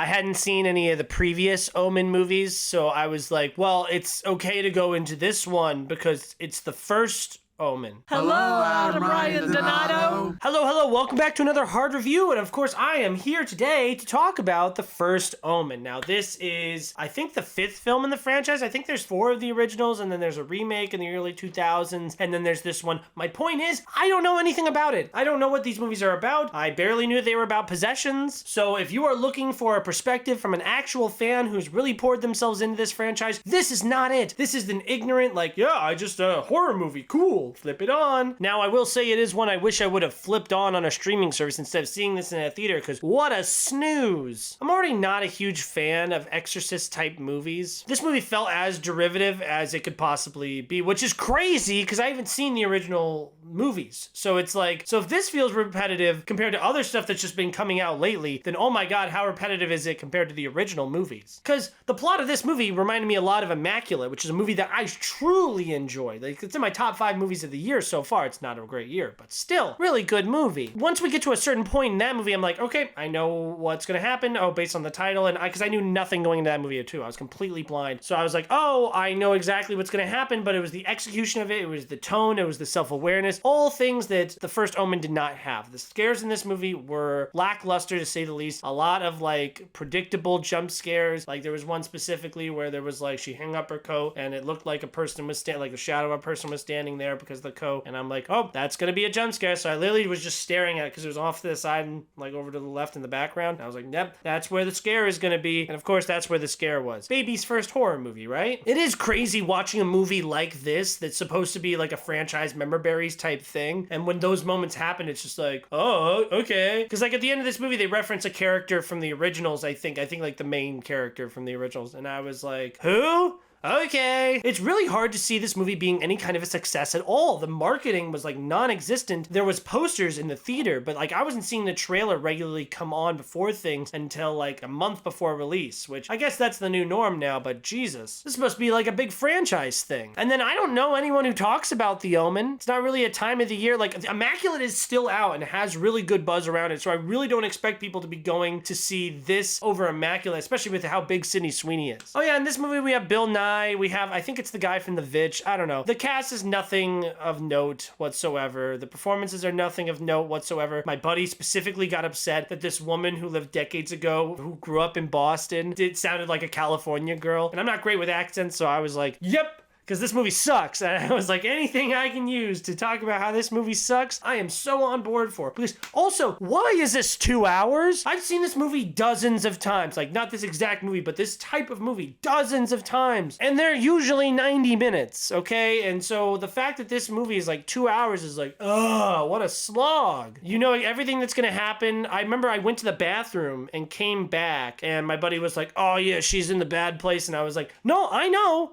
I hadn't seen any of the previous Omen movies, so I was like, well, it's okay to go into this one because it's the first Omen. Hello, Adam Ryan Donato. Hello, welcome back to another hard review, and of course I am here today to talk about the first Omen. Now this is, I think, the 5th film in the franchise. I think there's 4 of the originals, and then there's a remake in the early 2000s, and then there's this one. My point is, I don't know anything about it. I don't know what these movies are about. I barely knew they were about possessions. So if you are looking for a perspective from an actual fan who's really poured themselves into this franchise, this is not it. This is an ignorant, like, yeah, I just, horror movie, cool. Flip it on. Now, I will say it is one I wish I would have flipped on a streaming service instead of seeing this in a theater, because what a snooze. I'm already not a huge fan of Exorcist-type movies. This movie felt as derivative as it could possibly be, which is crazy, because I haven't seen the original movies. So it's like, so if this feels repetitive compared to other stuff that's just been coming out lately, then oh my god, how repetitive is it compared to the original movies? Because the plot of this movie reminded me a lot of Immaculate, which is a movie that I truly enjoyed. Like, it's in my top 5 movies of the year so far. It's not a great year, but still, really good movie. Once we get to a certain point in that movie, I'm like, okay, I know what's gonna happen. Oh, based on the title, and because I knew nothing going into that movie too. I was completely blind. So I was like, oh, I know exactly what's gonna happen, but it was the execution of it, it was the tone, it was the self-awareness, all things that the first Omen did not have. The scares in this movie were lackluster, to say the least. A lot of like predictable jump scares. Like there was one specifically where there was like, she hung up her coat and it looked like a person was standing, like the shadow of a person was standing there because of the coat, and I'm like, oh, that's gonna be a jump scare. So I literally was just staring at it because it was off to the side and like over to the left in the background. I was like, yep, that's where the scare is gonna be. And of course that's where the scare was. Baby's first horror movie, right? It is crazy watching a movie like this that's supposed to be like a franchise member berries type thing, and when those moments happen, it's just like, oh, okay. Because like at the end of this movie they reference a character from the originals. I think like the main character from the originals, and I was like, who? Okay. It's really hard to see this movie being any kind of a success at all. The marketing was like non-existent. There was posters in the theater, but like I wasn't seeing the trailer regularly come on before things until like a month before release, which I guess that's the new norm now, but Jesus. This is supposed to be like a big franchise thing. And then I don't know anyone who talks about The Omen. It's not really a time of the year. Like Immaculate is still out and has really good buzz around it, so I really don't expect people to be going to see this over Immaculate, especially with how big Sydney Sweeney is. Oh yeah, in this movie we have Bill Nye. We have, I think it's the guy from The Vitch. I don't know. The cast is nothing of note whatsoever. The performances are nothing of note whatsoever. My buddy specifically got upset that this woman who lived decades ago, who grew up in Boston, sounded like a California girl. And I'm not great with accents, so I was like, yep, because this movie sucks. And I was like, anything I can use to talk about how this movie sucks, I am so on board for. Because also, why is this 2 hours? I've seen this movie dozens of times. Like, not this exact movie, but this type of movie dozens of times. And they're usually 90 minutes, okay? And so the fact that this movie is like 2 hours is like, ugh, what a slog. You know, everything that's gonna happen. I remember I went to the bathroom and came back, and my buddy was like, oh yeah, she's in the bad place. And I was like, no, I know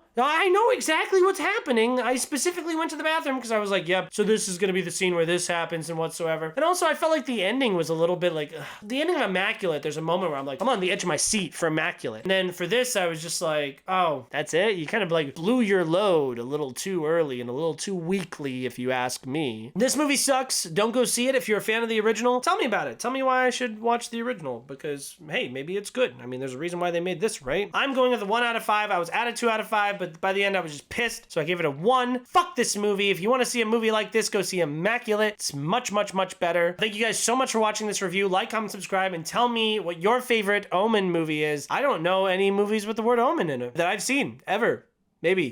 exactly what's happening. I specifically went to the bathroom because I was like, yep, so this is going to be the scene where this happens and whatsoever. And also I felt like the ending was a little bit like, the ending of Immaculate, there's a moment where I'm like, I'm on the edge of my seat for Immaculate. And then for this, I was just like, oh, that's it? You kind of like blew your load a little too early and a little too weakly, if you ask me. This movie sucks. Don't go see it if you're a fan of the original. Tell me about it. Tell me why I should watch the original, because, hey, maybe it's good. I mean, there's a reason why they made this, right? I'm going with a 1 out of 5. I was at a 2 out of 5, but by the end, I was just pissed, so I gave it a 1. Fuck this movie. If you want to see a movie like this, go see Immaculate. It's much, much, much better. Thank you guys so much for watching this review. Like, comment, subscribe, and tell me what your favorite Omen movie is. I don't know any movies with the word Omen in it that I've seen, ever. Maybe.